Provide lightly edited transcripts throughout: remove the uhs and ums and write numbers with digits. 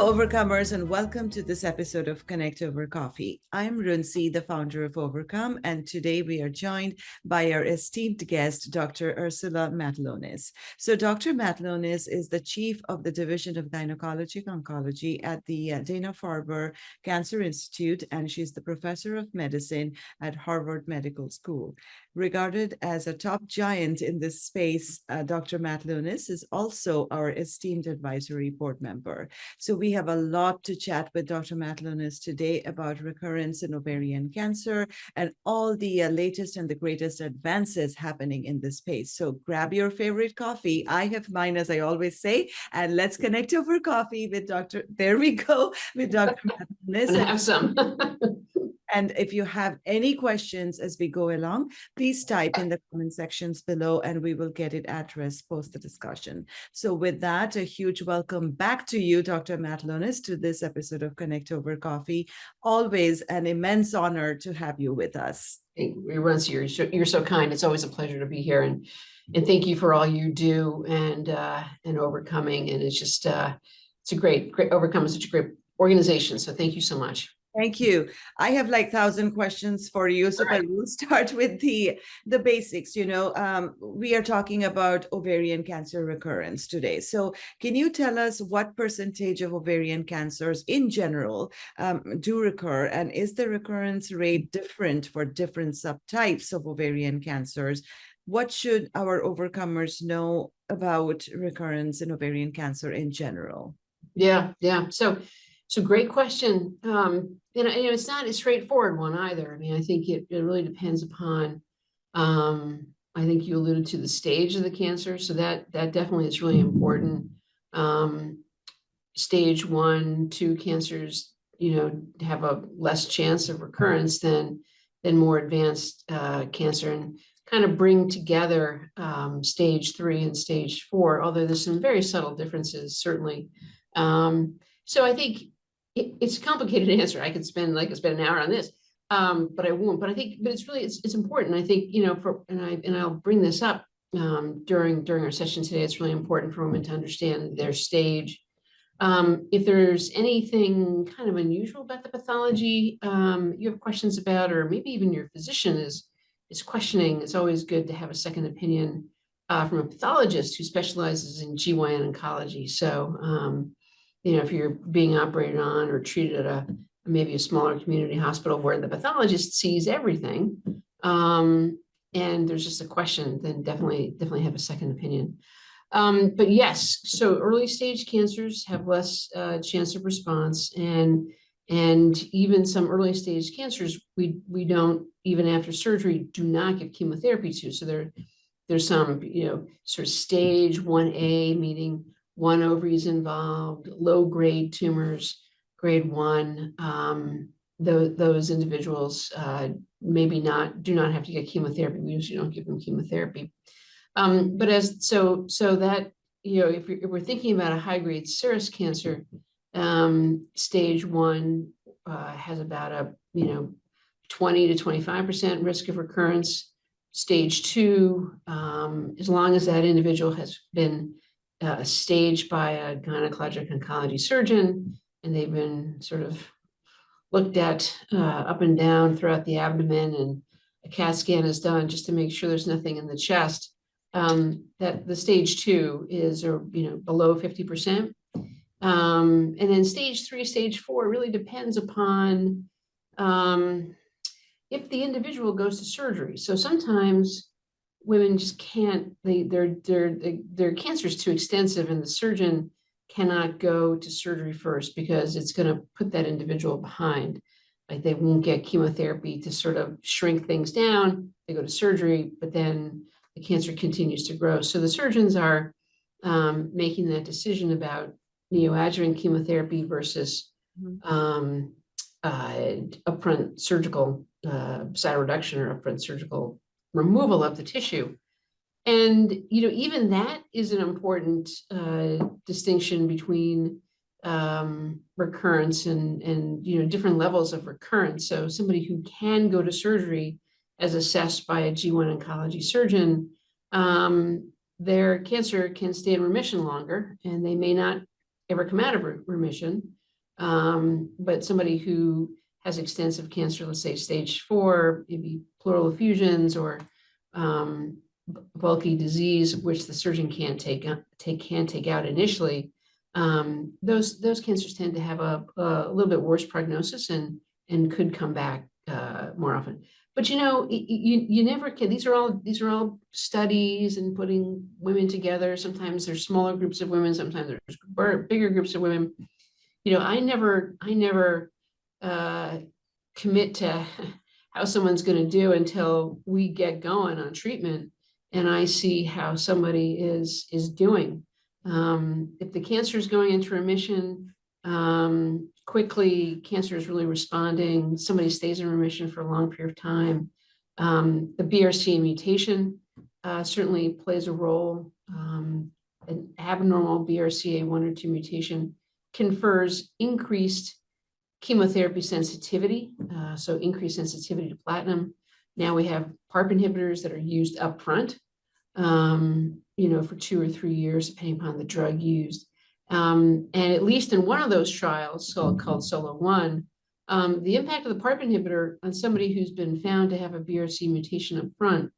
Overcomers, and welcome to this episode of Connect Over Coffee. I'm Runsi, the founder of Overcome, and today we are joined by our esteemed guest, Dr. Ursula Matulonis. So Dr. Matulonis is the chief of the Division of Gynecologic Oncology at the Dana-Farber Cancer Institute, and she's the professor of medicine at Harvard Medical School. Regarded as a top giant in this space, Dr. Matulonis is also our esteemed advisory board member. So we have a lot to chat with Dr. Matulonis today about recurrence in ovarian cancer and all the latest and the greatest advances happening in this space. So grab your favorite coffee. I have mine, as I always say, and let's connect over coffee with Dr. There we go, with Dr. Matulonis. Have some. And if you have any questions as we go along, please type in the comment sections below and we will get it addressed post the discussion. So with that, a huge welcome back to you, Dr. Matulonis, to this episode of Connect Over Coffee. Always an immense honor to have you with us. You're so kind. It's always a pleasure to be here, and thank you for all you do and overcoming. And it's just it's a great Overcome is such a great organization. So thank you so much. Thank you. I have like 1,000 questions for you, so but we'll start with the basics. We are talking about ovarian cancer recurrence today. So can you tell us what percentage of ovarian cancers in general do recur, and is the recurrence rate different for different subtypes of ovarian cancers? What should our overcomers know about recurrence in ovarian cancer in general? Yeah. So great question. It's not a straightforward one either. I mean, I think it really depends upon, I think you alluded to the stage of the cancer. So that definitely is really important. Stage 1, 2 cancers, have a less chance of recurrence than more advanced cancer, and kind of bring together stage 3 and stage 4, although there's some very subtle differences, certainly. So I think it's a complicated answer. I could spend an hour on this, but I won't. But I think, it's important. I think, I'll bring this up during our session today. It's really important for women to understand their stage. If there's anything kind of unusual about the pathology you have questions about, or maybe even your physician is questioning, it's always good to have a second opinion from a pathologist who specializes in GYN oncology. So, if you're being operated on or treated at maybe a smaller community hospital where the pathologist sees everything, and there's just a question, then definitely have a second opinion. But yes, so early stage cancers have less chance of response, and even some early stage cancers we don't, even after surgery, do not give chemotherapy to. So there's some sort of stage 1A, meaning 1 ovary is involved, low grade tumors, grade 1. Those individuals maybe do not have to get chemotherapy. We usually don't give them chemotherapy. But that, if we're thinking about a high grade serous cancer, stage 1 has about a 20 to 25% risk of recurrence. Stage 2, as long as that individual has been staged by a gynecologic oncology surgeon, and they've been sort of looked at up and down throughout the abdomen, and a CAT scan is done just to make sure there's nothing in the chest, that the stage 2 is below 50%. And then stage 3, stage 4 really depends upon if the individual goes to surgery. So sometimes women just can't, their cancer is too extensive, and the surgeon cannot go to surgery first because it's going to put that individual behind. Like, they won't get chemotherapy to sort of shrink things down. They go to surgery, but then the cancer continues to grow. So the surgeons are making that decision about neoadjuvant chemotherapy versus upfront surgical cytoreduction or upfront surgical removal of the tissue. And even that is an important distinction between recurrence and different levels of recurrence. So somebody who can go to surgery, as assessed by a G1 oncology surgeon, their cancer can stay in remission longer, and they may not ever come out of remission. But somebody who has extensive cancer, let's say stage 4, maybe pleural effusions or bulky disease, which the surgeon can't take out initially, those cancers tend to have a little bit worse prognosis and could come back more often. But you never can. These are all studies and putting women together. Sometimes there's smaller groups of women. Sometimes there's bigger groups of women. I never commit to how someone's going to do until we get going on treatment and I see how somebody is doing. If the cancer is going into remission quickly, cancer is really responding, somebody stays in remission for a long period of time. The BRCA mutation certainly plays a role. An abnormal BRCA1 or 2 mutation confers increased chemotherapy sensitivity, so increased sensitivity to platinum. Now we have PARP inhibitors that are used up front, for 2 or 3 years, depending upon the drug used. And at least in one of those trials, called SOLO-1, the impact of the PARP inhibitor on somebody who's been found to have a BRCA mutation up front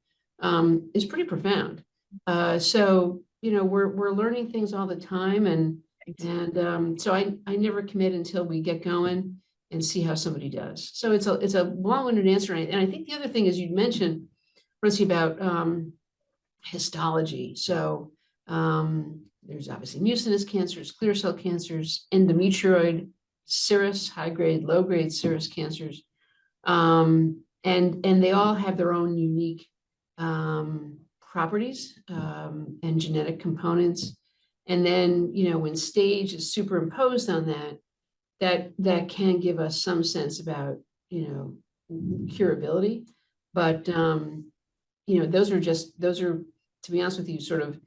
is pretty profound. So we're learning things all the time, and so I never commit until we get going and see how somebody does. So it's a long-winded answer, and I think the other thing is you mentioned, Rusty, about histology. So there's obviously mucinous cancers, clear cell cancers, endometrioid, serous, high-grade, low-grade serous cancers, and they all have their own unique properties and genetic components. And then, when stage is superimposed on that can give us some sense about, curability. But, those are, to be honest with you, sort of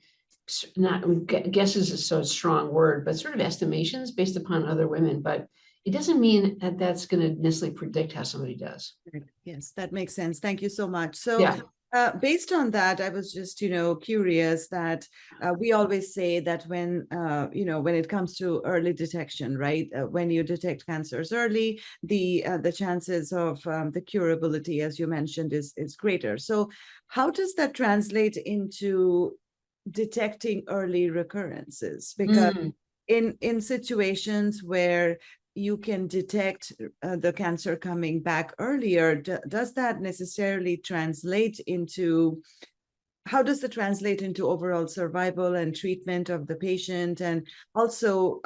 not, guesses is so strong word, but sort of estimations based upon other women. But it doesn't mean that that's going to necessarily predict how somebody does. Yes, that makes sense. Thank you so much. So Yeah. Based on that, I was just, curious that we always say that when it comes to early detection, right? When you detect cancers early, the chances of the curability, as you mentioned, is greater. So how does that translate into detecting early recurrences? Because in situations where you can detect the cancer coming back earlier, does that necessarily translate into, how does it translate into overall survival and treatment of the patient? And also,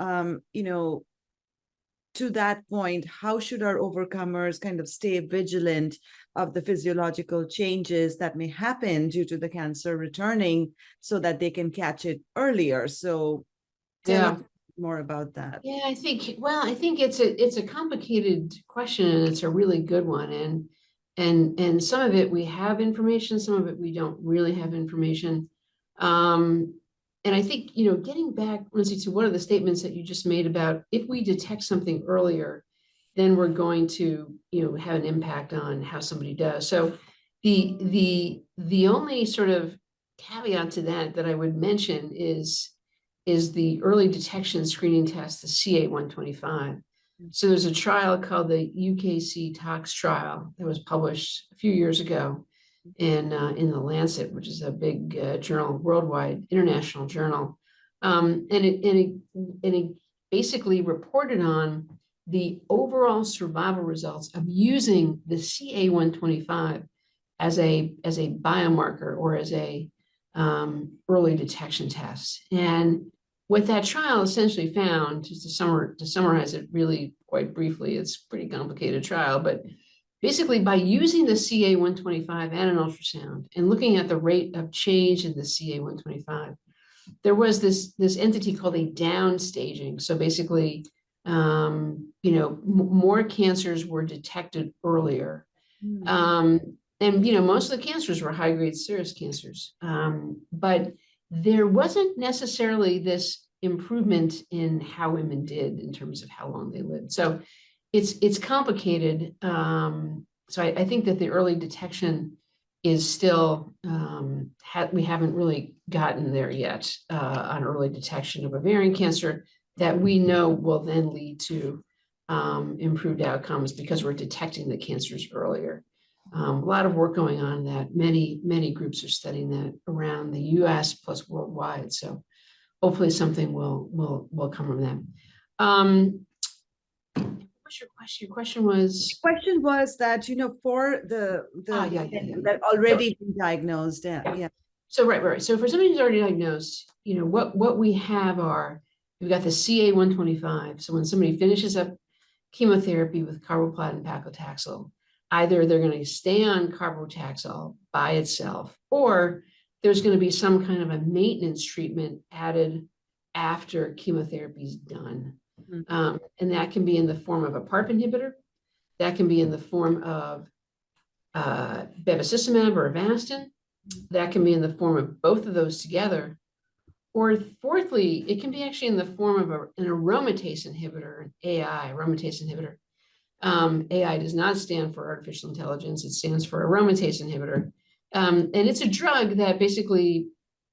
to that point, how should our overcomers kind of stay vigilant of the physiological changes that may happen due to the cancer returning so that they can catch it earlier? So tell us more about that. Yeah, I think it's a complicated question, and it's a really good one. And some of it we have information, some of it we don't really have information. And I think, getting back, Lindsay, to one of the statements that you just made about if we detect something earlier, then we're going to, have an impact on how somebody does. So the only sort of caveat to that I would mention is the early detection screening test, the CA-125. So there's a trial called the UKC Tox trial that was published a few years ago in the Lancet, which is a big journal, worldwide international journal, and it basically reported on the overall survival results of using the CA-125 as a biomarker or as a early detection test. And what that trial essentially found, just to summarize it really quite briefly, it's a pretty complicated trial, but basically by using the CA-125 and an ultrasound and looking at the rate of change in the CA-125, there was this entity called a down staging. So basically, more cancers were detected earlier. And most of the cancers were high-grade serous cancers, but there wasn't necessarily this improvement in how women did in terms of how long they lived. So it's complicated. So I think that the early detection is still, we haven't really gotten there yet on early detection of ovarian cancer. that we know will then lead to improved outcomes because we're detecting the cancers earlier. A lot of work going on that. Many groups are studying that around the US plus worldwide. So hopefully something will come from that. What's your question? Your question was? Question was that, for the Yeah. that already been diagnosed, yeah. So right. So for somebody who's already diagnosed, what we have are, we've got the CA-125. So when somebody finishes up chemotherapy with carboplatin paclitaxel, either they're going to stay on carbotaxol by itself, or there's going to be some kind of a maintenance treatment added after chemotherapy is done. And that can be in the form of a PARP inhibitor. That can be in the form of bevacizumab or Avastin. That can be in the form of both of those together. Or fourthly, it can be actually in the form of an aromatase inhibitor, an AI, aromatase inhibitor. AI does not stand for artificial intelligence. It stands for aromatase inhibitor. And it's a drug that basically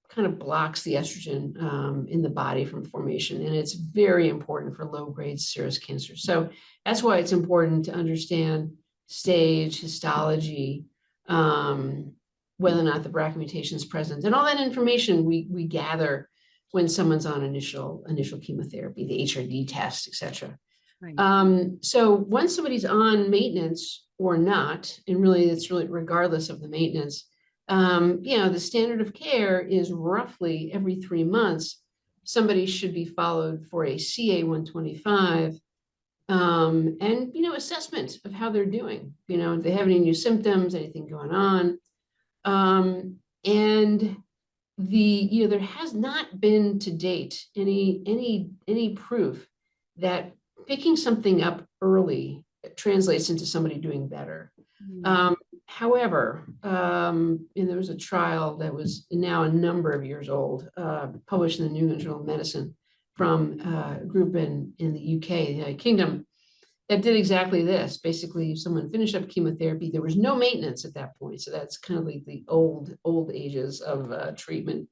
kind of blocks the estrogen in the body from formation. And it's very important for low-grade serous cancer. So that's why it's important to understand stage, histology, whether or not the BRCA mutation is present, and all that information we gather when someone's on initial chemotherapy, the HRD test, et cetera. Right. So once somebody's on maintenance or not, and really it's really regardless of the maintenance, the standard of care is roughly every 3 months, somebody should be followed for a CA-125 and assessment of how they're doing. If they have any new symptoms, anything going on. And there has not been to date any proof that picking something up early translates into somebody doing better. However, and there was a trial that was now a number of years old, published in the New England Journal of Medicine from a group in the UK, the United Kingdom, that did exactly this. Basically, if someone finished up chemotherapy, there was no maintenance at that point. So that's kind of like the old ages of treatment.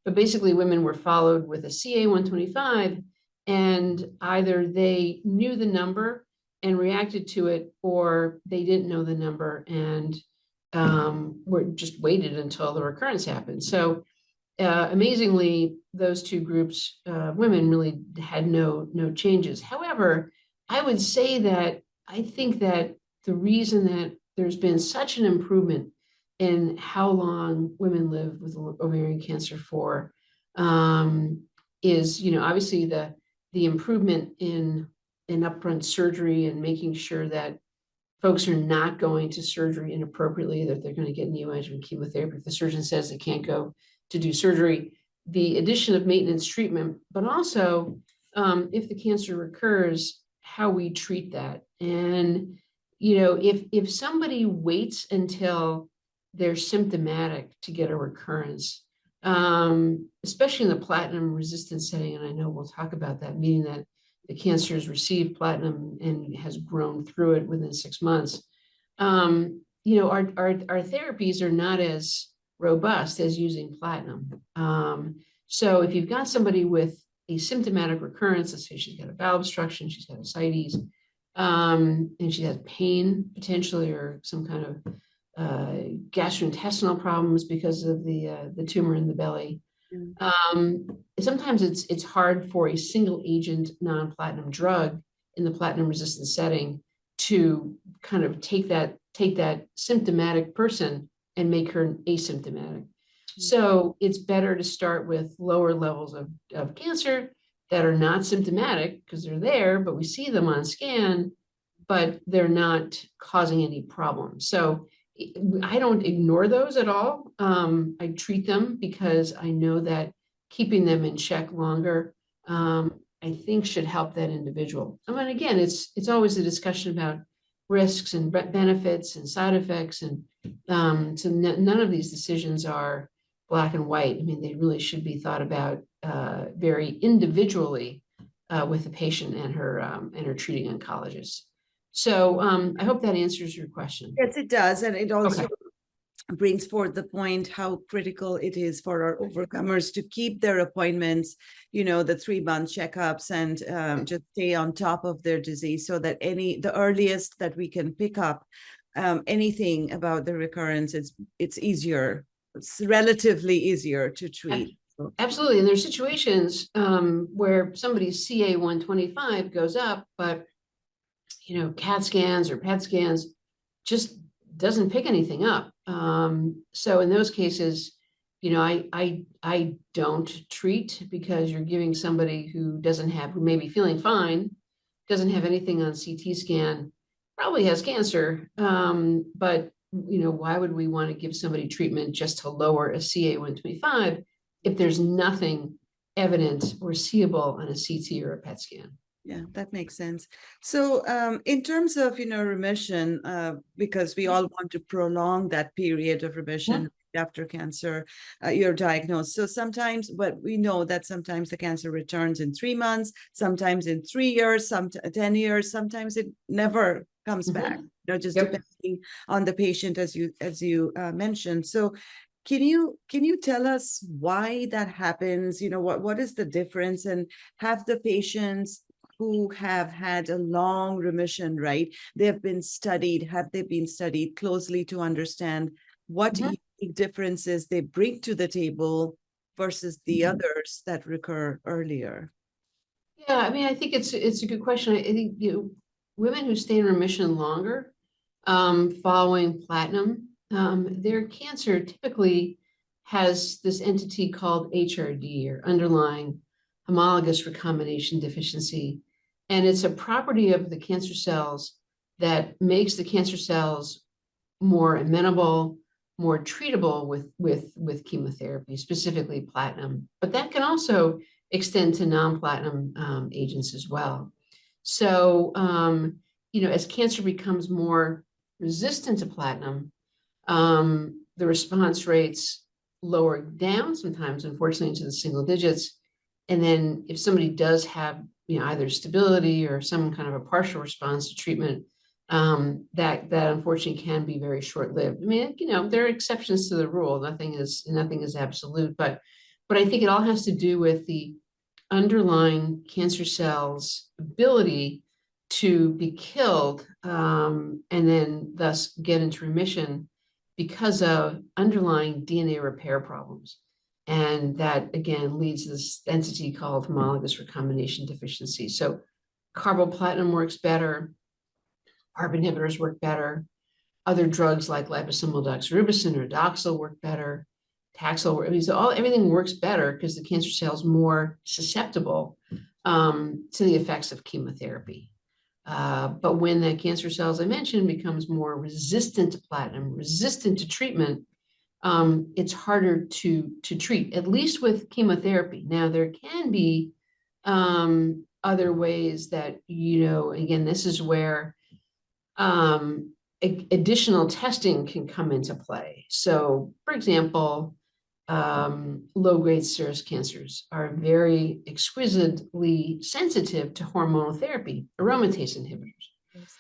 But basically, women were followed with a CA-125, and either they knew the number and reacted to it, or they didn't know the number and were just waited until the recurrence happened. So amazingly, those two groups, women, really had no changes. However, I would say that I think that the reason that there's been such an improvement in how long women live with ovarian cancer for is, obviously the improvement in upfront surgery and making sure that folks are not going to surgery inappropriately, that they're going to get neoadjuvant chemotherapy. If the surgeon says they can't go to do surgery, the addition of maintenance treatment, but also if the cancer recurs, how we treat that. And, if somebody waits until they're symptomatic to get a recurrence, especially in the platinum resistant setting, and I know we'll talk about that, meaning that the cancer has received platinum and has grown through it within 6 months. Our therapies are not as robust as using platinum. So if you've got somebody with a symptomatic recurrence, let's say she's got a bowel obstruction, she's got ascites, and she has pain potentially, or some kind of gastrointestinal problems because of the tumor in the belly. Sometimes it's hard for a single agent non-platinum drug in the platinum resistant setting to kind of take that symptomatic person and make her asymptomatic. So it's better to start with lower levels of cancer that are not symptomatic because they're there, but we see them on scan, but they're not causing any problems. So I don't ignore those at all. I treat them because I know that keeping them in check longer, I think should help that individual. I mean, again, it's always a discussion about risks and benefits and side effects. And so none of these decisions are black and white. I mean, they really should be thought about very individually with the patient and her treating oncologist. So I hope that answers your question. Yes, it does. And it also brings forth the point how critical it is for our overcomers to keep their appointments, the 3-month checkups, and just stay on top of their disease, so that the earliest that we can pick up anything about the recurrence, it's easier, it's relatively easier to treat. Absolutely. And there's situations where somebody's CA 125 goes up, but CAT scans or PET scans just doesn't pick anything up. So in those cases, I don't treat, because you're giving somebody who may be feeling fine, doesn't have anything on CT scan, probably has cancer. But why would we want to give somebody treatment just to lower a CA 125 if there's nothing evident or seeable on a CT or a PET scan? Yeah, that makes sense. So in terms of, remission, because we all want to prolong that period of remission after cancer, you're diagnosed. So sometimes, but we know that sometimes the cancer returns in 3 months, sometimes in 3 years, 10 years, sometimes it never comes back, just depending on the patient, as you mentioned. So can you tell us why that happens? What is the difference? And have the patients who have had a long remission, right? Have they been studied closely to understand what unique differences they bring to the table versus the others that recur earlier? Yeah, I mean, I think it's a good question. I think women who stay in remission longer, following platinum, their cancer typically has this entity called HRD, or underlying homologous recombination deficiency. And it's a property of the cancer cells that makes the cancer cells more amenable, more treatable with chemotherapy, specifically platinum. But that can also extend to non-platinum agents as well. So, as cancer becomes more resistant to platinum, the response rates lower down sometimes, unfortunately, into the single digits. And then if somebody does have, either stability or some kind of a partial response to treatment, that unfortunately can be very short-lived. I mean, there are exceptions to the rule. Nothing is absolute, but I think it all has to do with the underlying cancer cells' ability to be killed, and then thus get into remission because of underlying DNA repair problems. And that, again, leads to this entity called homologous recombination deficiency. So carboplatin works better, PARP inhibitors work better, other drugs like liposomal doxorubicin or Doxil work better, Taxol. I mean, so everything works better because the cancer cell is more susceptible to the effects of chemotherapy. But when that cancer cell, as I mentioned, becomes more resistant to platinum, resistant to treatment, it's harder to treat, at least with chemotherapy. Now, there can be other ways that, again, this is where additional testing can come into play. So, for example, low-grade serous cancers are very exquisitely sensitive to hormonal therapy, aromatase inhibitors. Yes.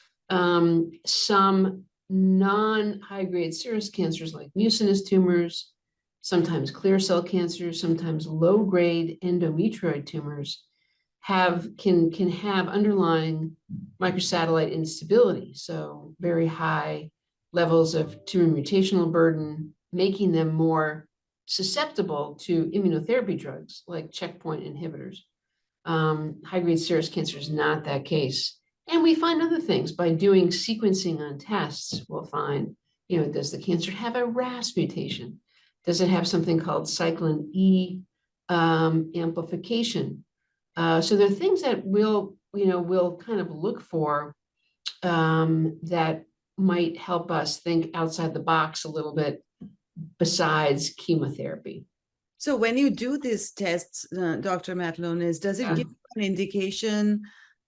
Some non-high-grade serous cancers like mucinous tumors, sometimes clear cell cancers, sometimes low-grade endometrioid tumors can have underlying microsatellite instability, so very high levels of tumor mutational burden, making them more susceptible to immunotherapy drugs like checkpoint inhibitors. High-grade serous cancer is not that case. And we find other things by doing sequencing on tests. We'll find, does the cancer have a RAS mutation? Does it have something called cyclin E amplification? So there are things that we'll kind of look for that might help us think outside the box a little bit besides chemotherapy. So when you do these tests, Dr. Matulonis, does it give an indication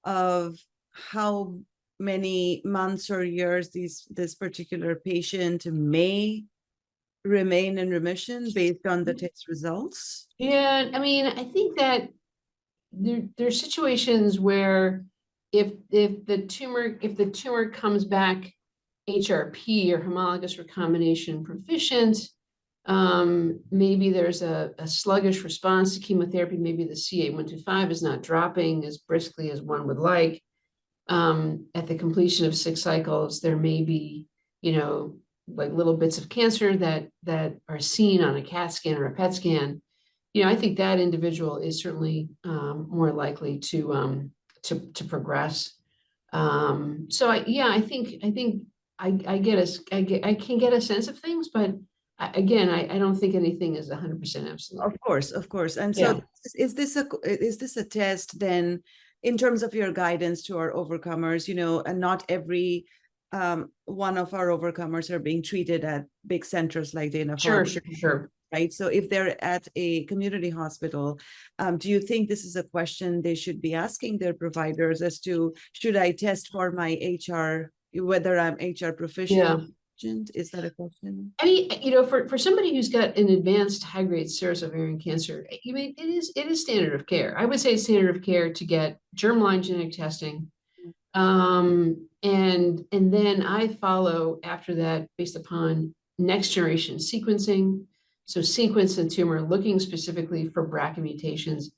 of how many months or years this particular patient may remain in remission based on the test results? Yeah, I mean, I think that there are situations where if the tumor comes back HRP or homologous recombination proficient. Maybe there's a sluggish response to chemotherapy. Maybe the CA-125 is not dropping as briskly as one would like. At the completion of 6 cycles, there may be, like little bits of cancer that are seen on a CAT scan or a PET scan. I think that individual is certainly more likely to progress. So I think I can get a sense of things, but I don't think anything is 100% absolute. Of course. And Yeah. so is this a test then in terms of your guidance to our overcomers, and not every one of our overcomers are being treated at big centers like Dana-Farber. Sure. Right. So if they're at a community hospital, do you think this is a question they should be asking their providers as to, should I test for my HR, whether I'm HR proficient? Is that a question? I mean, for somebody who's got an advanced high-grade serous ovarian cancer, it is standard of care. I would say it's standard of care to get germline genetic testing. And then I follow after that based upon next generation sequencing. So sequence the tumor, looking specifically for BRCA mutations.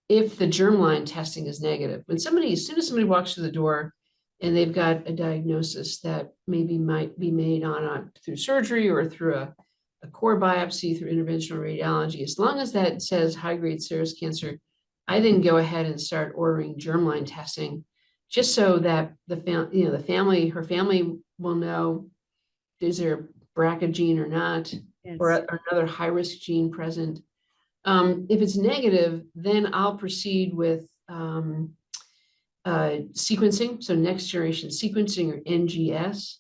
If the germline testing is negative, as soon as somebody walks through the door and they've got a diagnosis that maybe might be made through surgery or through a core biopsy, through interventional radiology, as long as that says high-grade serous cancer, I then go ahead and start ordering germline testing, just so that her family will know, is there a BRCA gene or not, or another high-risk gene present. If it's negative, then I'll proceed with sequencing, so next generation sequencing, or NGS.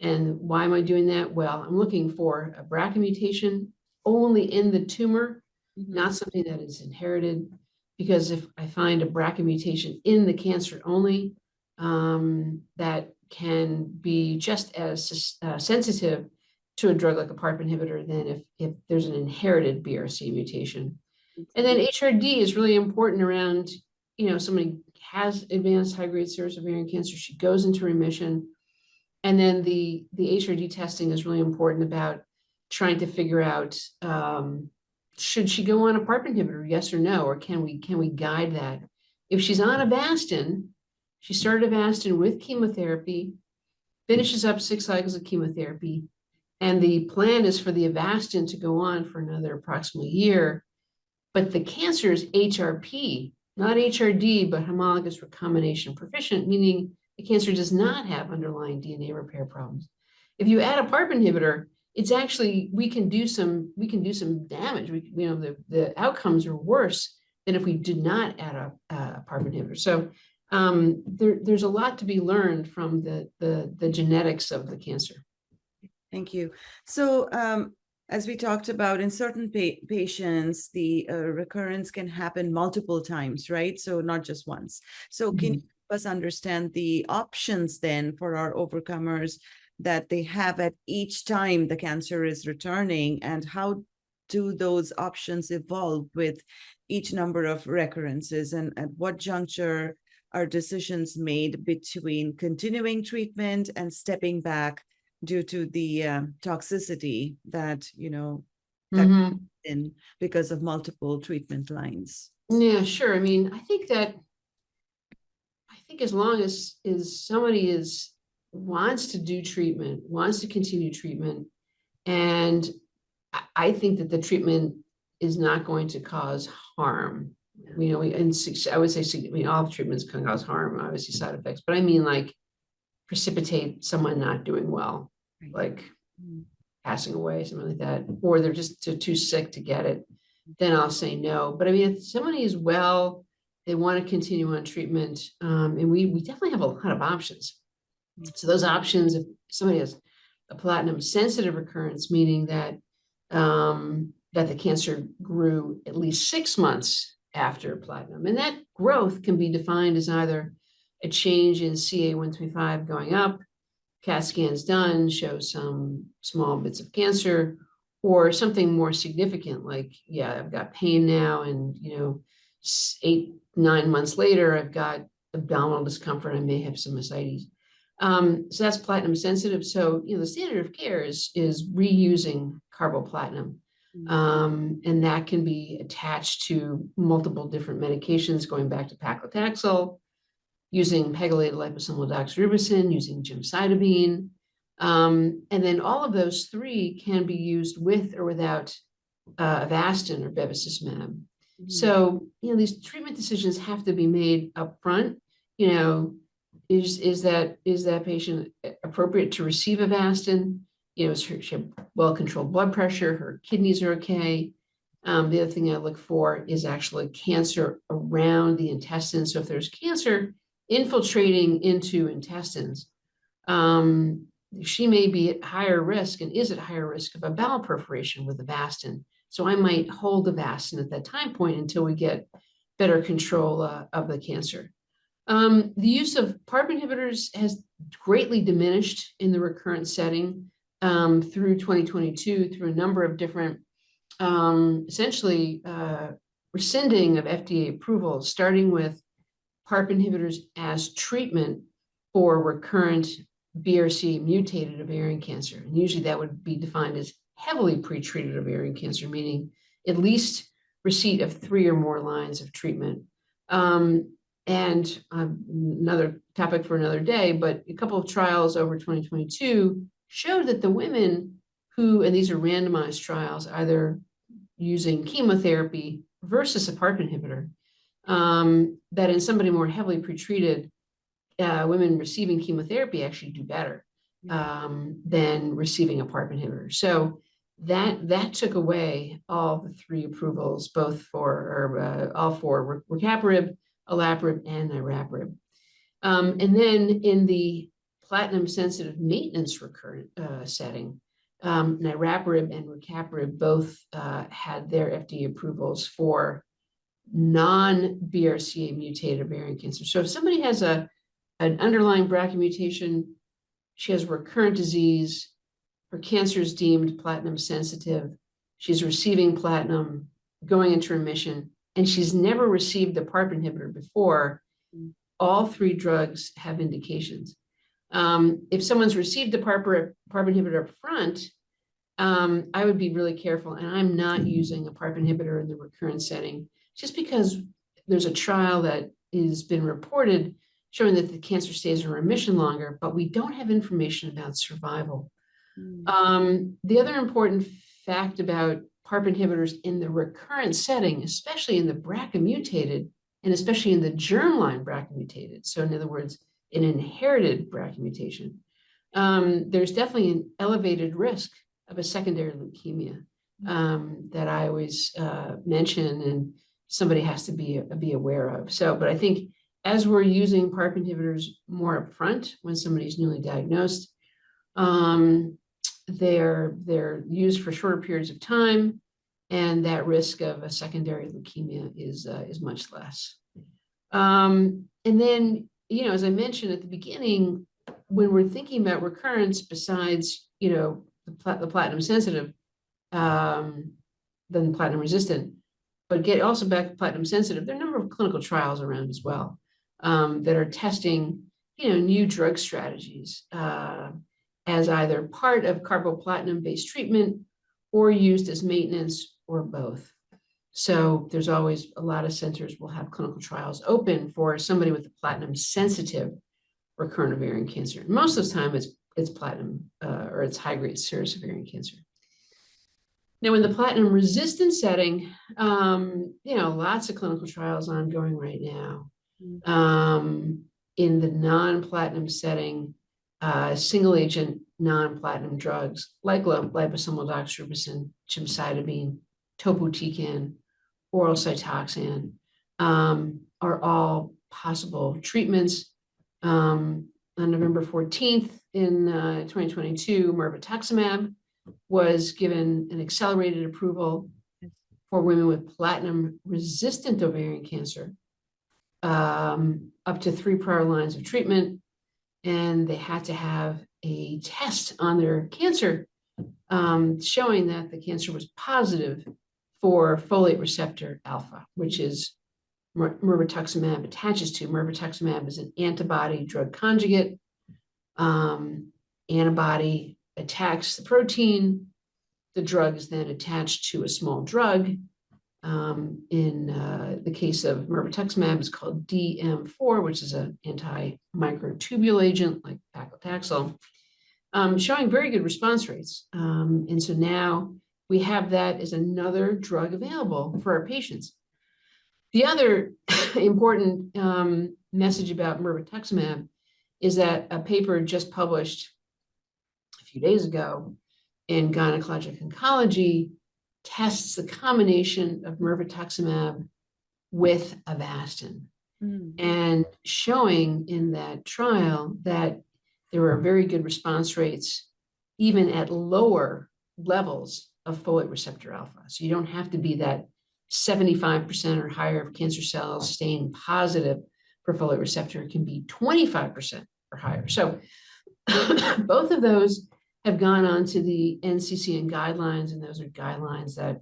And why am I doing that? Well, I'm looking for a BRCA mutation only in the tumor, not something that is inherited. Because if I find a BRCA mutation in the cancer only, that can be just as sensitive to a drug like a PARP inhibitor than if there's an inherited BRCA mutation. And then HRD is really important around, somebody has advanced high-grade serous ovarian cancer, she goes into remission. And then the HRD testing is really important about trying to figure out, should she go on a PARP inhibitor, yes or no, or can we guide that? If she's on Avastin, she started Avastin with chemotherapy, finishes up 6 cycles of chemotherapy, and the plan is for the Avastin to go on for another approximately year. But the cancer is HRP, not HRD, but homologous recombination proficient, meaning the cancer does not have underlying DNA repair problems. If you add a PARP inhibitor, it's actually, we can do some damage. The outcomes are worse than if we did not add a PARP inhibitor. So there's a lot to be learned from the genetics of the cancer. Thank you. So as we talked about, in certain patients, the recurrence can happen multiple times, right? So not just once. So can you help us understand the options then for our overcomers that they have at each time the cancer is returning, and how do those options evolve with each number of recurrences, and at what juncture are decisions made between continuing treatment and stepping back due to the toxicity that, that in because of multiple treatment lines? Yeah, sure. I mean, I think as long as somebody wants to do treatment, wants to continue treatment, and I think that the treatment is not going to cause harm. I would say, all treatments can cause harm, obviously side effects, but I mean like precipitate someone not doing well, like passing away, something like that, or they're just too sick to get it, then I'll say no. But I mean, if somebody is well, they want to continue on treatment, and we definitely have a lot of options. So those options, if somebody has a platinum sensitive recurrence, meaning that that the cancer grew at least 6 months after platinum, and that growth can be defined as either a change in CA-125 going up, CAT scans done, show some small bits of cancer, or something more significant, like, yeah, I've got pain now, and 8-9 months later, I've got abdominal discomfort, I may have some ascites. So that's platinum sensitive. So, the standard of care is reusing carboplatin. And that can be attached to multiple different medications, going back to paclitaxel, using pegylated liposomal doxorubicin, using gemcitabine. And then all of those three can be used with or without Avastin or bevacizumab. So, these treatment decisions have to be made up front. Is that patient appropriate to receive Avastin? She have well-controlled blood pressure, her kidneys are okay. The other thing I look for is actually cancer around the intestines. So if there's cancer infiltrating into intestines, she may be at higher risk and is at higher risk of a bowel perforation with Avastin. So I might hold Avastin at that time point until we get better control of the cancer. The use of PARP inhibitors has greatly diminished in the recurrent setting through 2022 through a number of different, essentially rescinding of FDA approval, starting with PARP inhibitors as treatment for recurrent BRCA mutated ovarian cancer. And usually that would be defined as heavily pretreated ovarian cancer, meaning at least receipt of 3 or more lines of treatment. And another topic for another day, but a couple of trials over 2022 showed that the women who, and these are randomized trials, either using chemotherapy versus a PARP inhibitor, that in somebody more heavily pretreated, women receiving chemotherapy actually do better than receiving a PARP inhibitor. So that took away all the 3 approvals, both for all 4 rucaparib, olaparib, and niraparib. And then in the platinum-sensitive maintenance recurrent setting, niraparib and rucaparib both had their FDA approvals for non-BRCA mutated ovarian cancer. So if somebody has an underlying BRCA mutation, she has recurrent disease, her cancer is deemed platinum sensitive, she's receiving platinum, going into remission, and she's never received a PARP inhibitor before, all 3 drugs have indications. If someone's received a PARP inhibitor up front, I would be really careful, and I'm not using a PARP inhibitor in the recurrent setting, just because there's a trial that has been reported showing that the cancer stays in remission longer, but we don't have information about survival. The other important fact about PARP inhibitors in the recurrent setting, especially in the BRCA mutated, and especially in the germline BRCA mutated, so in other words, an inherited BRCA mutation, there's definitely an elevated risk of a secondary leukemia that I always mention, and somebody has to be aware of. So, but I think as we're using PARP inhibitors more upfront when somebody's newly diagnosed, they're used for shorter periods of time, and that risk of a secondary leukemia is much less. And then, as I mentioned at the beginning, when we're thinking about recurrence, besides, the platinum sensitive, than platinum resistant, but get also back to platinum sensitive, there are a number of clinical trials around as well that are testing, new drug strategies as either part of carboplatin-based treatment or used as maintenance or both. So there's always a lot of centers will have clinical trials open for somebody with a platinum sensitive recurrent ovarian cancer. And most of the time it's platinum or it's high-grade serous ovarian cancer. Now, in the platinum resistant setting, lots of clinical trials ongoing right now. In the non-platinum setting, single agent non-platinum drugs like liposomal doxorubicin, gemcitabine, topotecan, oral Cytoxan are all possible treatments. On November 14th in 2022, mirvetuximab was given an accelerated approval for women with platinum-resistant ovarian cancer, up to 3 prior lines of treatment, and they had to have a test on their cancer showing that the cancer was positive for folate receptor alpha, which is mirvetuximab attaches to. Mirvetuximab is an antibody drug conjugate Antibody attacks the protein. The drug is then attached to a small drug. In the case of mirvetuximab, it's called DM4, which is an anti-microtubule agent like paclitaxel, showing very good response rates. And so now we have that as another drug available for our patients. The other important message about mirvetuximab is that a paper just published a few days ago in Gynecologic Oncology tests the combination of mirvetuximab with Avastin, and showing in that trial that there were very good response rates even at lower levels of folate receptor alpha. So you don't have to be that 75% or higher of cancer cells staying positive for folate receptor. It can be 25% or higher. So both of those have gone on to the NCCN guidelines, and those are guidelines that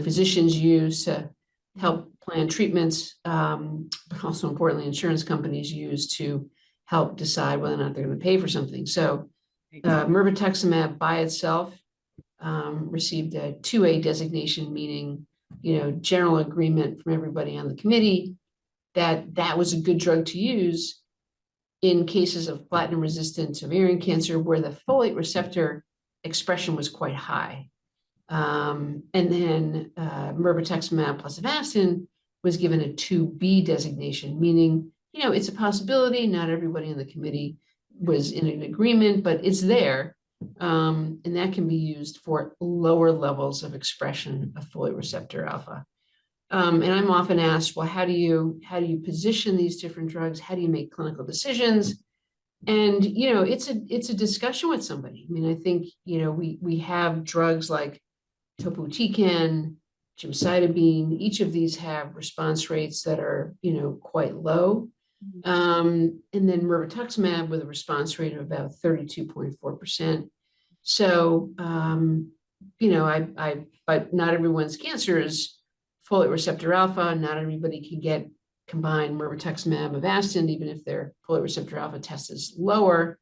physicians use to help plan treatments, but also importantly, insurance companies use to help decide whether or not they're going to pay for something. So mirvetuximab by itself received a 2A designation, meaning general agreement from everybody on the committee that that was a good drug to use in cases of platinum-resistant ovarian cancer where the folate receptor expression was quite high. And then mirvetuximab plus Avastin was given a 2B designation, meaning, it's a possibility. Not everybody in the committee was in an agreement, but it's there. And that can be used for lower levels of expression of folate receptor alpha. And I'm often asked, well, how do you position these different drugs? How do you make clinical decisions? And it's a discussion with somebody. I mean, I think we have drugs like topotecan, gemcitabine. Each of these have response rates that are quite low. And then mirvetuximab with a response rate of about 32.4%. So but not everyone's cancer is folate receptor alpha. Not everybody can get combined mirvetuximab Avastin, even if their folate receptor alpha test is lower.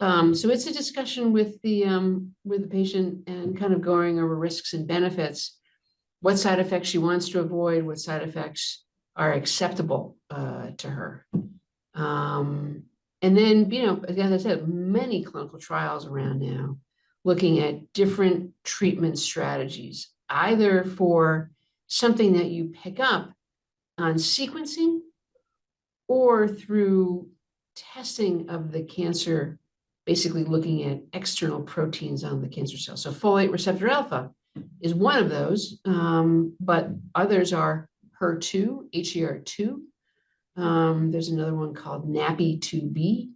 So it's a discussion with the patient and kind of going over risks and benefits, what side effects she wants to avoid, what side effects are acceptable to her. And then, as I said, many clinical trials around now looking at different treatment strategies, either for something that you pick up on sequencing or through testing of the cancer, basically looking at external proteins on the cancer cell. So folate receptor alpha is one of those, but others are HER2, HER2. There's another one called NaPi2b.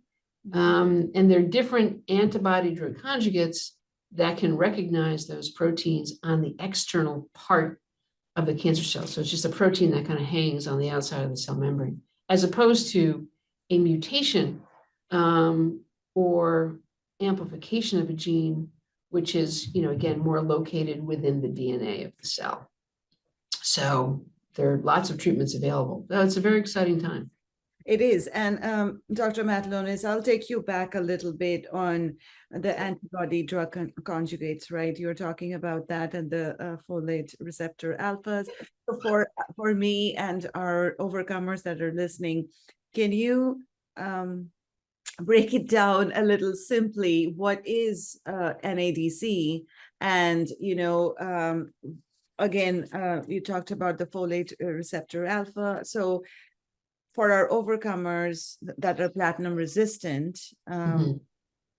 And they're different antibody drug conjugates that can recognize those proteins on the external part of the cancer cell. So it's just a protein that kind of hangs on the outside of the cell membrane, as opposed to a mutation or amplification of a gene, which is, again, more located within the DNA of the cell. So there are lots of treatments available. It's a very exciting time. It is. And Dr. Matulonis, I'll take you back a little bit on the antibody drug conjugates, right? You're talking about that and the folate receptor alphas. So for me and our overcomers that are listening, can you break it down a little simply? What is NADC? And, again, you talked about the folate receptor alpha. So for our overcomers that are platinum resistant,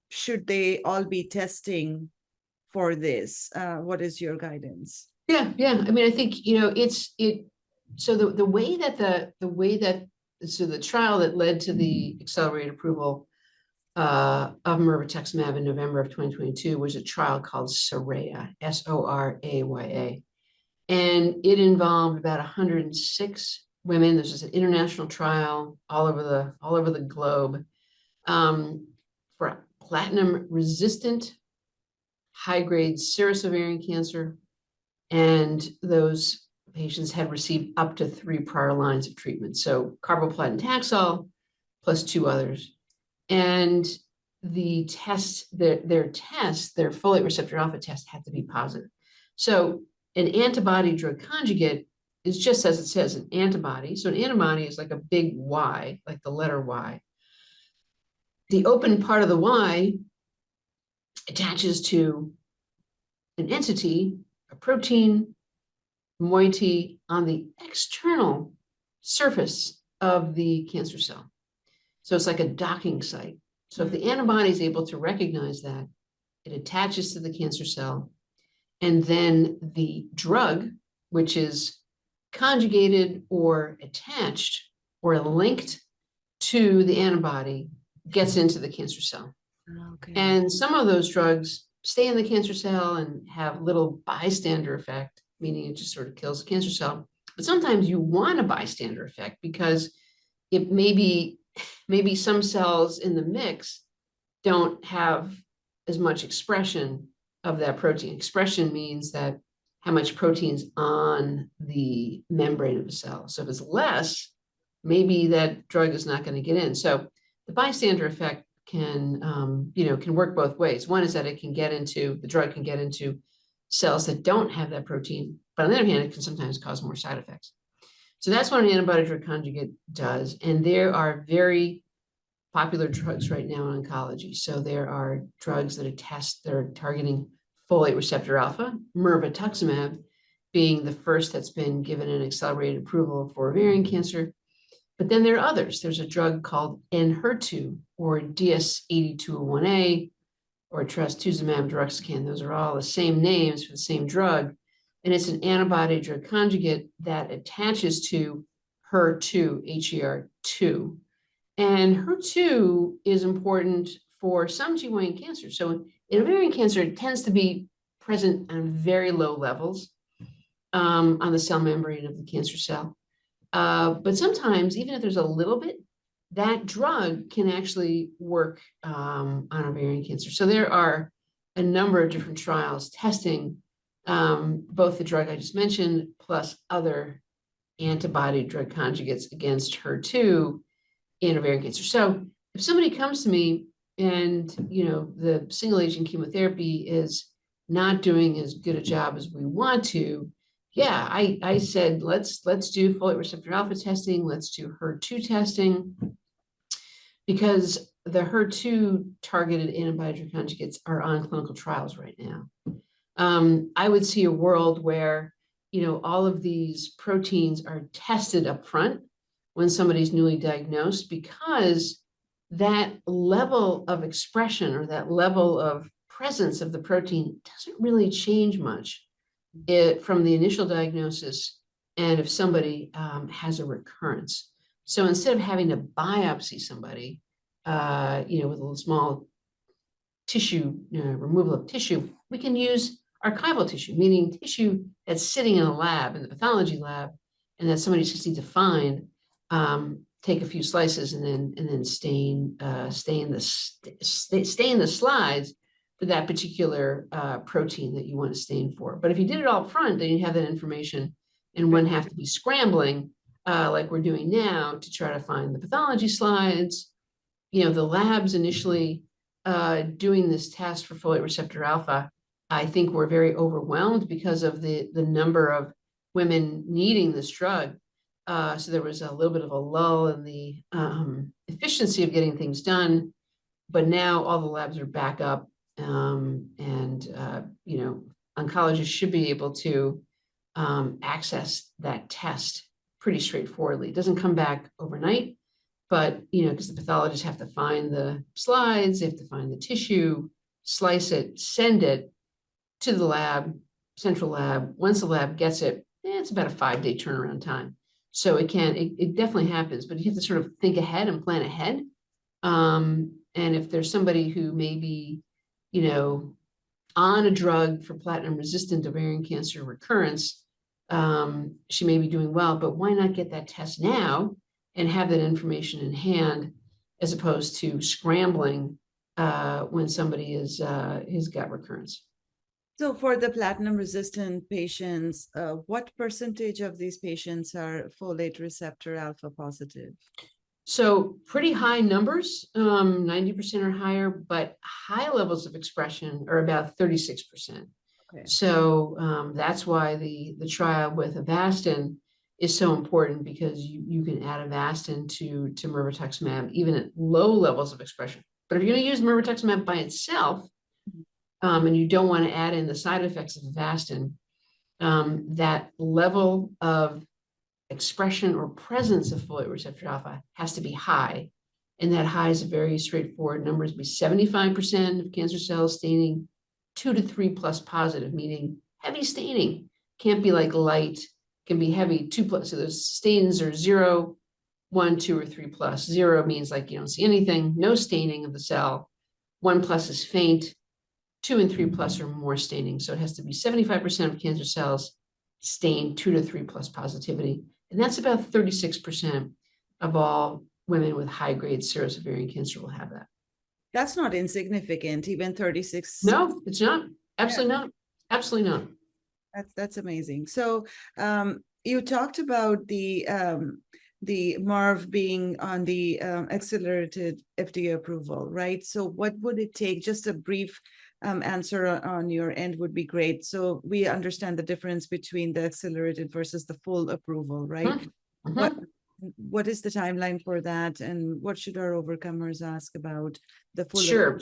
should they all be testing for this? What is your guidance? Yeah. I mean, I think, so the way that the trial that led to the accelerated approval of mirvetuximab in November of 2022 was a trial called SORAYA, SORAYA. And it involved about 106 women. This is an international trial all over the globe for platinum-resistant high-grade serous ovarian cancer, and those patients had received up to 3 prior lines of treatment. So carboplatin Taxol plus 2 others, and the test, their test, their folate receptor alpha test had to be positive. So an antibody drug conjugate is just as it says, an antibody. So an antibody is like a big Y, like the letter Y. The open part of the Y attaches to an entity, a protein, moiety on the external surface of the cancer cell. So it's like a docking site. So if the antibody is able to recognize that, it attaches to the cancer cell, and then the drug, which is conjugated or attached or linked to the antibody, gets into the cancer cell. Okay. And some of those drugs stay in the cancer cell and have little bystander effect, meaning it just sort of kills the cancer cell. But sometimes you want a bystander effect because it maybe some cells in the mix don't have as much expression of that protein. Expression means that how much protein's on the membrane of the cell. So if it's less, maybe that drug is not going to get in. So the bystander effect can work both ways. One is that the drug can get into cells that don't have that protein, but on the other hand, it can sometimes cause more side effects. So that's what an antibody drug conjugate does. And there are very popular drugs right now in oncology. So there are drugs that are targeting folate receptor alpha, mirvetuximab being the first that's been given an accelerated approval for ovarian cancer. But then there are others. There's a drug called Enhertu or DS8201A or trastuzumab deruxtecan. Those are all the same names for the same drug. And it's an antibody drug conjugate that attaches to HER2, HER2. And HER2 is important for some GYN cancer. So in ovarian cancer, it tends to be present on very low levels on the cell membrane of the cancer cell. But sometimes, even if there's a little bit, that drug can actually work on ovarian cancer. So there are a number of different trials testing both the drug I just mentioned, plus other antibody drug conjugates against HER2 in ovarian cancer. So if somebody comes to me and the single agent chemotherapy is not doing as good a job as we want to, yeah, I said let's do folate receptor alpha testing, let's do HER2 testing, because the HER2 targeted antibody drug conjugates are on clinical trials right now. I would see a world where all of these proteins are tested up front when somebody's newly diagnosed, because that level of expression or that level of presence of the protein doesn't really change much from the initial diagnosis and if somebody has a recurrence. So instead of having to biopsy somebody, with a little small tissue, removal of tissue, we can use archival tissue, meaning tissue that's sitting in a lab, in the pathology lab, and that somebody just needs to find, take a few slices and then stain the slides for that particular protein that you want to stain for. But if you did it all up front, then you have that information and wouldn't have to be scrambling like we're doing now to try to find the pathology slides. The labs initially doing this test for folate receptor alpha, I think were very overwhelmed because of the number of women needing this drug. So there was a little bit of a lull in the efficiency of getting things done, but now all the labs are back up, and oncologists should be able to access that test pretty straightforwardly. It doesn't come back overnight, but because the pathologists have to find the slides, they have to find the tissue, slice it, send it to the lab, central lab. Once the lab gets it, it's about a 5-day turnaround time. So it definitely happens, but you have to sort of think ahead and plan ahead. And if there's somebody who may be, on a drug for platinum-resistant ovarian cancer recurrence, she may be doing well, but why not get that test now and have that information in hand, as opposed to scrambling when somebody has got recurrence. So for the platinum-resistant patients, what percentage of these patients are folate receptor alpha positive? So pretty high numbers, 90% or higher, but high levels of expression are about 36%. Okay. So that's why the trial with Avastin is so important, because you can add Avastin to mirvetuximab even at low levels of expression. But if you're going to use mirvetuximab by itself, and you don't want to add in the side effects of Avastin, that level of expression or presence of folate receptor alpha has to be high. And that high is a very straightforward number. It'd be 75% of cancer cells staining 2 to 3 plus positive, meaning heavy staining. Can't be like light, can be heavy 2 plus. So those stains are 0, 1, 2, or 3 plus. 0 means like you don't see anything, no staining of the cell. 1 plus is faint. 2 and 3 plus or more staining. So it has to be 75% of cancer cells stained 2 to 3 plus positivity. And that's about 36% of all women with high-grade serous ovarian cancer will have that. That's not insignificant, even 36. No, it's not. Yeah. Absolutely not. Absolutely not. That's amazing. So you talked about the MARV being on the accelerated FDA approval, right? So what would it take? Just a brief answer on your end would be great. So we understand the difference between the accelerated versus the full approval, right? Mm-hmm. What is the timeline for that, and what should our overcomers ask about the full Sure.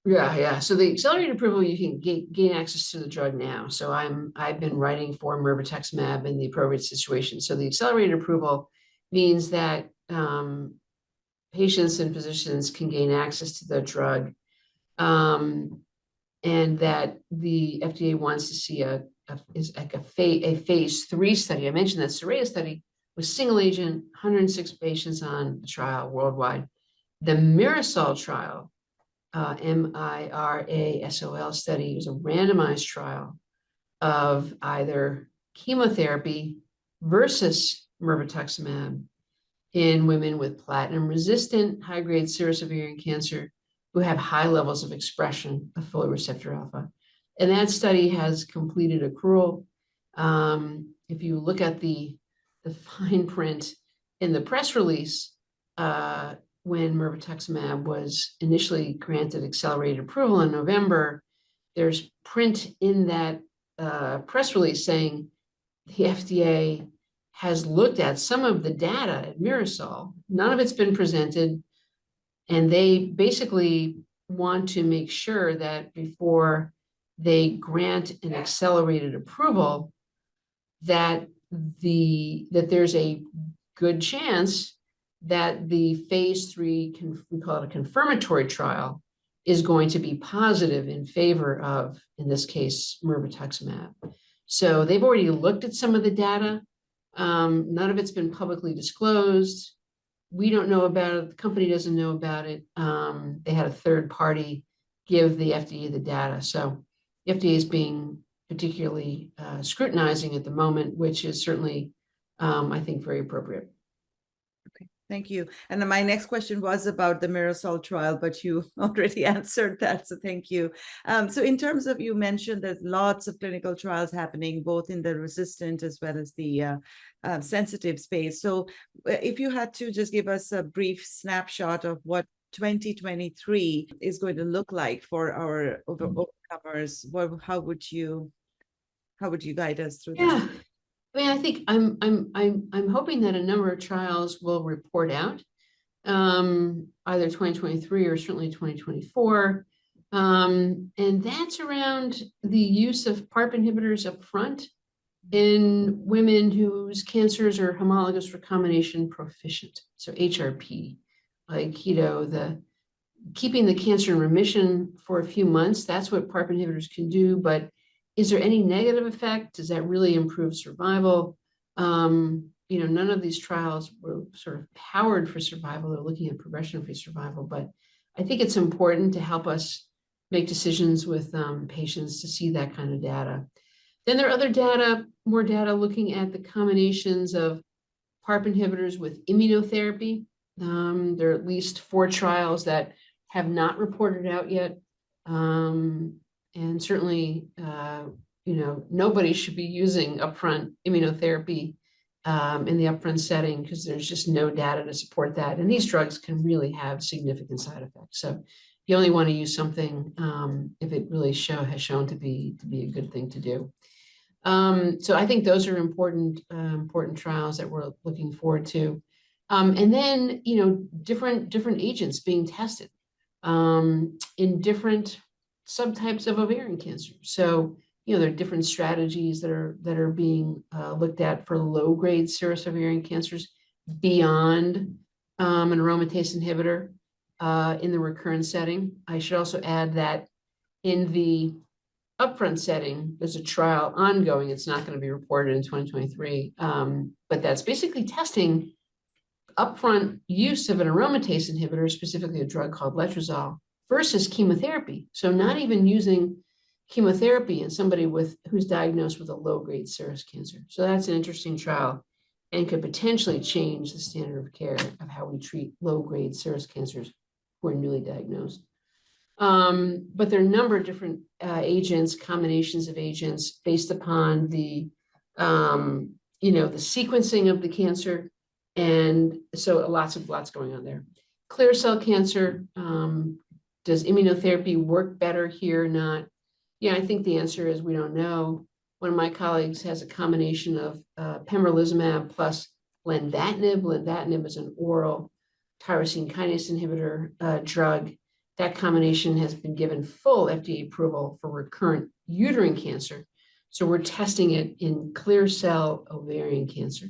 Yeah. So the accelerated approval, you can gain access to the drug now. So I've been writing for mirvetuximab in the appropriate situation. So the accelerated approval means that patients and physicians can gain access to the drug, and that the FDA wants to see a phase 3 study. I mentioned that SORAYA study was single agent, 106 patients on the trial worldwide. The Mirasol trial, MIRASOL study, was a randomized trial of either chemotherapy versus mirvetuximab in women with platinum-resistant high-grade serous ovarian cancer who have high levels of expression of folate receptor alpha. And that study has completed accrual. If you look at the fine print in the press release, when mirvetuximab was initially granted accelerated approval in November, there's print in that press release saying the FDA has looked at some of the data at Mirasol. None of it's been presented, and they basically want to make sure that before they grant an accelerated approval, that there's a good chance that the phase 3, we call it a confirmatory trial, is going to be positive in favor of, in this case, mirvetuximab. So they've already looked at some of the data. None of it's been publicly disclosed. We don't know about it. The company doesn't know about it. They had a third party give the FDA the data. So the FDA is being particularly scrutinizing at the moment, which is certainly, I think, very appropriate. Okay, thank you. And then my next question was about the Mirasol trial, but you already answered that, so thank you. So in terms of, you mentioned there's lots of clinical trials happening, both in the resistant as well as the sensitive space. So if you had to just give us a brief snapshot of what 2023 is going to look like for our overcomers, how would you guide us through that? Yeah. I mean, I think I'm hoping that a number of trials will report out, either 2023 or certainly 2024. And that's around the use of PARP inhibitors up front in women whose cancers are homologous recombination proficient. So HRP, like, keeping the cancer in remission for a few months, that's what PARP inhibitors can do. But is there any negative effect? Does that really improve survival? None of these trials were sort of powered for survival. They're looking at progression-free survival, but I think it's important to help us make decisions with patients to see that kind of data. Then there are other data, more data looking at the combinations of PARP inhibitors with immunotherapy. There are at least 4 trials that have not reported out yet. And certainly, nobody should be using upfront immunotherapy in the upfront setting because there's just no data to support that. And these drugs can really have significant side effects. So you only want to use something if it really has shown to be a good thing to do. So I think those are important trials that we're looking forward to. And then, different agents being tested in different subtypes of ovarian cancer. So, there are different strategies that are being looked at for low-grade serous ovarian cancers beyond an aromatase inhibitor in the recurrent setting. I should also add that in the upfront setting, there's a trial ongoing. It's not going to be reported in 2023, but that's basically testing upfront use of an aromatase inhibitor, specifically a drug called letrozole, versus chemotherapy. So not even using chemotherapy in somebody who's diagnosed with a low-grade serous cancer. So that's an interesting trial and could potentially change the standard of care of how we treat low-grade serous cancers who are newly diagnosed. But there are a number of different agents, combinations of agents based upon the sequencing of the cancer. And so lots going on there. Clear cell cancer, does immunotherapy work better here or not? Yeah, I think the answer is we don't know. One of my colleagues has a combination of pembrolizumab plus lenvatinib. Lenvatinib is an oral tyrosine kinase inhibitor drug. That combination has been given full FDA approval for recurrent uterine cancer. So we're testing it in clear cell ovarian cancer.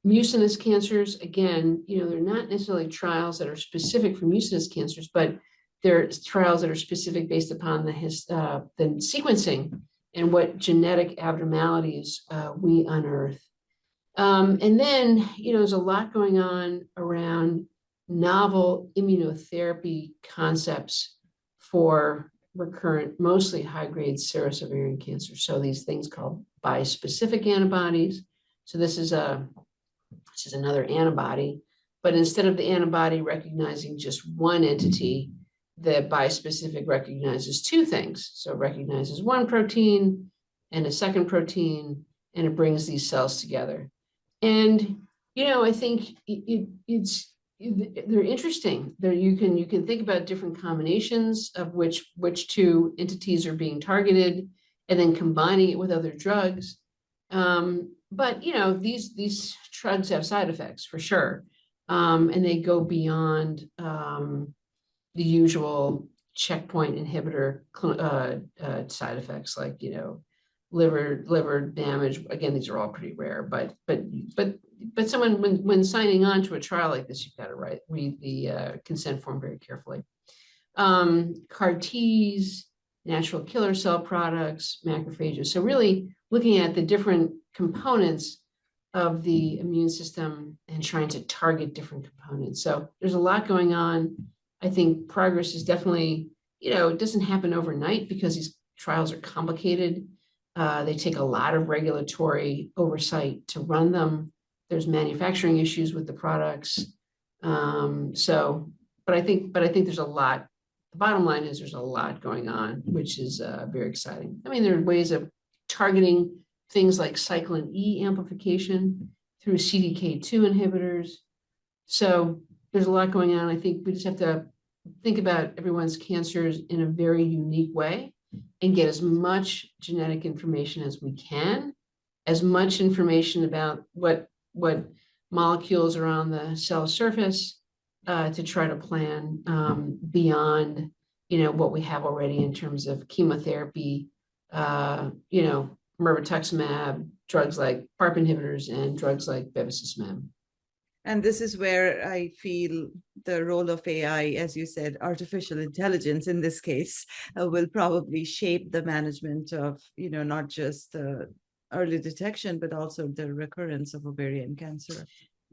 Mucinous cancers, again, they're not necessarily trials that are specific for mucinous cancers, but they're trials that are specific based upon the sequencing and what genetic abnormalities we unearth. And then, there's a lot going on around novel immunotherapy concepts for recurrent, mostly high-grade serous ovarian cancer. So these things called bispecific antibodies. So this is another antibody, but instead of the antibody recognizing just one entity, the bispecific recognizes two things. So it recognizes one protein and a second protein, and it brings these cells together. And, I think they're interesting. You can think about different combinations of which two entities are being targeted, and then combining it with other drugs. But these drugs have side effects for sure, and they go beyond the usual checkpoint inhibitor side effects, like liver damage. Again, these are all pretty rare, but someone when signing on to a trial like this, you've got to read the consent form very carefully. CAR Ts, natural killer cell products, macrophages. So really looking at the different components of the immune system and trying to target different components. So there's a lot going on. I think progress is definitely, it doesn't happen overnight because these trials are complicated. They take a lot of regulatory oversight to run them. There's manufacturing issues with the products. But I think there's a lot. The bottom line is there's a lot going on, which is very exciting. I mean, there are ways of targeting things like cyclin E amplification through CDK2 inhibitors. So there's a lot going on. I think we just have to think about everyone's cancers in a very unique way and get as much genetic information as we can, as much information about what molecules are on the cell surface to try to plan beyond, what we have already in terms of chemotherapy, mirvetuximab, drugs like PARP inhibitors, and drugs like bevacizumab. And this is where I feel the role of AI, as you said, artificial intelligence in this case, will probably shape the management of, not just the early detection, but also the recurrence of ovarian cancer.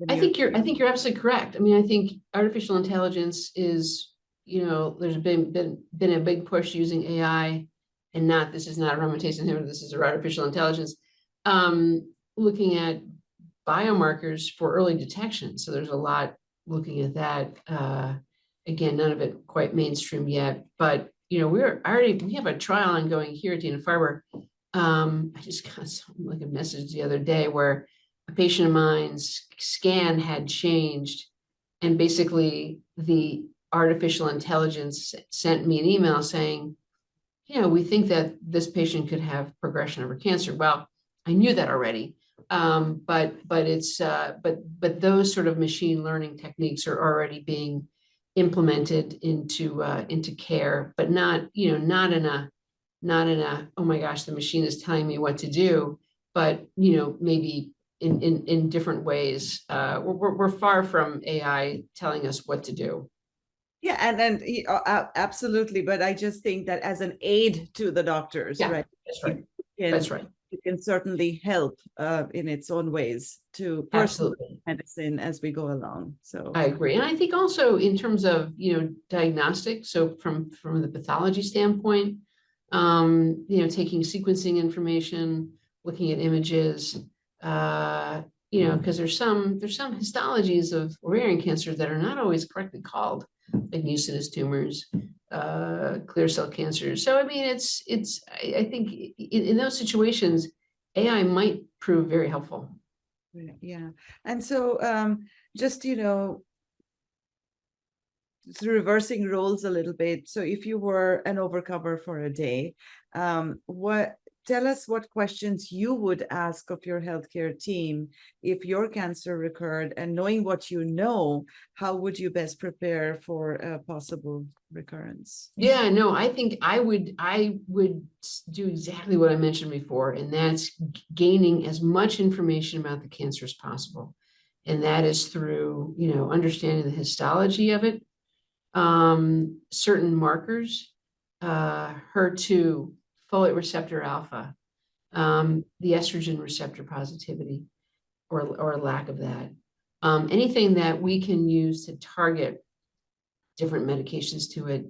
I think you're absolutely correct. I mean, I think artificial intelligence is, there's been a big push using AI, and this is not aromatase inhibitor, this is artificial intelligence, looking at biomarkers for early detection. So there's a lot looking at that. Again, none of it quite mainstream yet, but we have a trial ongoing here at Dana-Farber I just got like a message the other day where a patient of mine's scan had changed, and basically the artificial intelligence sent me an email saying, we think that this patient could have progression of her cancer. Well, I knew that already. But those sort of machine learning techniques are already being implemented into care, but not in a, oh my gosh, the machine is telling me what to do, but maybe in different ways. We're far from AI telling us what to do. Yeah, and absolutely. But I just think that as an aid to the doctors, Yeah, right? that's right. Can, That's right. it can certainly help in its own ways to personal Absolutely. medicine as we go along. So I agree. And I think also in terms of, diagnostic, so from the pathology standpoint, taking sequencing information, looking at images, because there's some histologies of ovarian cancer that are not always correctly called, like mucinous tumors, clear cell cancers. So I mean, I think in those situations, AI might prove very helpful. yeah. And so just reversing roles a little bit. So if you were an overcomer for a day, what tell us what questions you would ask of your healthcare team if your cancer recurred, and knowing what you know, how would you best prepare for a possible recurrence? Yeah, no, I think I would do exactly what I mentioned before, and that's gaining as much information about the cancer as possible. And that is through, understanding the histology of it, certain markers, HER2, folate receptor alpha, the estrogen receptor positivity or lack of that. Anything that we can use to target different medications to it.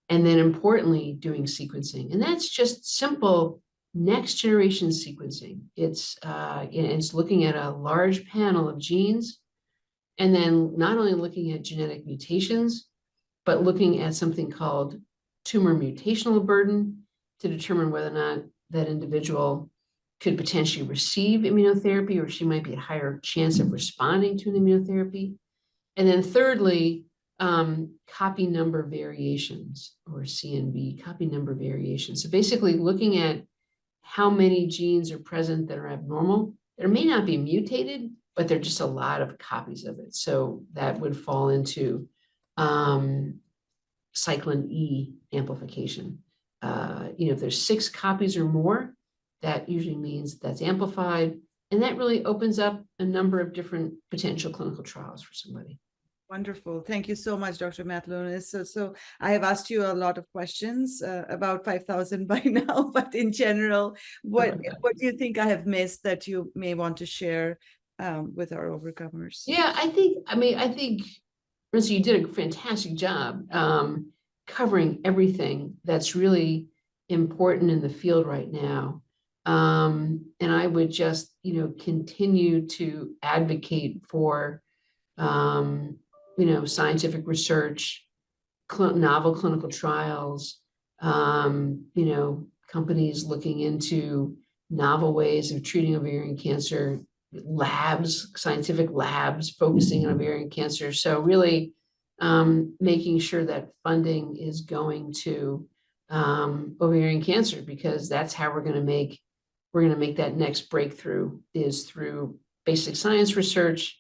And then importantly, doing sequencing. And that's just simple next generation sequencing. It's looking at a large panel of genes, and then not only looking at genetic mutations, but looking at something called tumor mutational burden to determine whether or not that individual could potentially receive immunotherapy, or she might be at higher chance of responding to an immunotherapy. And then thirdly, copy number variations, or CNV, copy number variations. So basically looking at how many genes are present that are abnormal. There may not be mutated, but there are just a lot of copies of it. So that would fall into cyclin E amplification. If there's 6 copies or more, that usually means that's amplified. And that really opens up a number of different potential clinical trials for somebody. Wonderful. Thank you so much, Dr. Matulonis. So I have asked you a lot of questions, about 5,000 by now, but in general, what do you think I have missed that you may want to share with our overcomers? Yeah, I think, Ursula, you did a fantastic job covering everything that's really important in the field right now. And I would just, continue to advocate for scientific research, novel clinical trials, companies looking into novel ways of treating ovarian cancer, labs, scientific labs focusing on ovarian cancer. So really making sure that funding is going to ovarian cancer, because that's how we're going to make that next breakthrough, is through basic science research,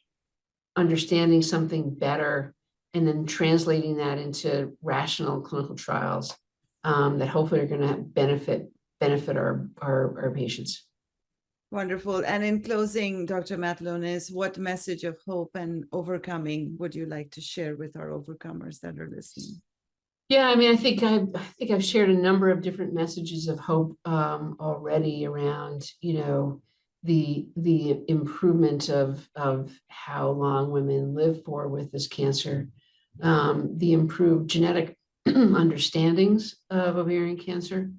understanding something better, and then translating that into rational clinical trials that hopefully are going to benefit our patients. Wonderful. And in closing, Dr. Matulonis, what message of hope and overcoming would you like to share with our overcomers that are listening? Yeah, I think I've shared a number of different messages of hope already around, the improvement of how long women live for with this cancer, the improved genetic understandings of ovarian cancer,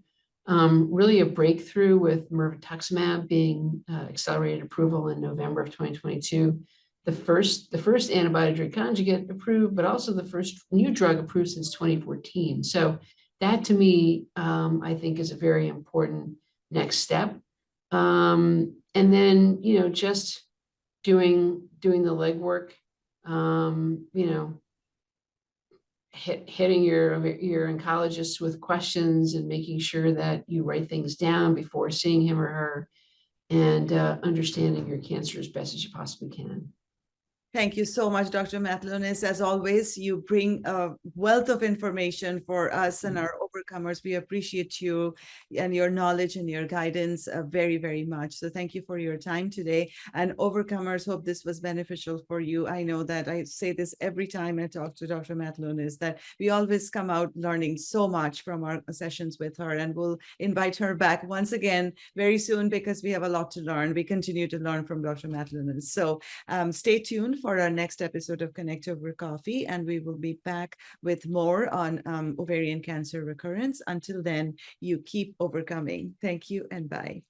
really a breakthrough with mirvetuximab being accelerated approval in November of 2022. The first antibody drug conjugate approved, but also the first new drug approved since 2014. So that to me, I think is a very important next step. And then, you know, just doing the legwork, you know, hitting your oncologist with questions and making sure that you write things down before seeing him or her, and understanding your cancer as best as you possibly can. Thank you so much, Dr. Matulonis. As always, you bring a wealth of information for us and our overcomers. We appreciate you and your knowledge and your guidance very, very much. So thank you for your time today. And overcomers, hope this was beneficial for you. I know that I say this every time I talk to Dr. Matulonis, that we always come out learning so much from our sessions with her, and we'll invite her back once again very soon because we have a lot to learn. We continue to learn from Dr. Matulonis. So stay tuned for our next episode of Connect Over Coffee, and we will be back with more on ovarian cancer recurrence. Until then, you keep overcoming. Thank you and bye.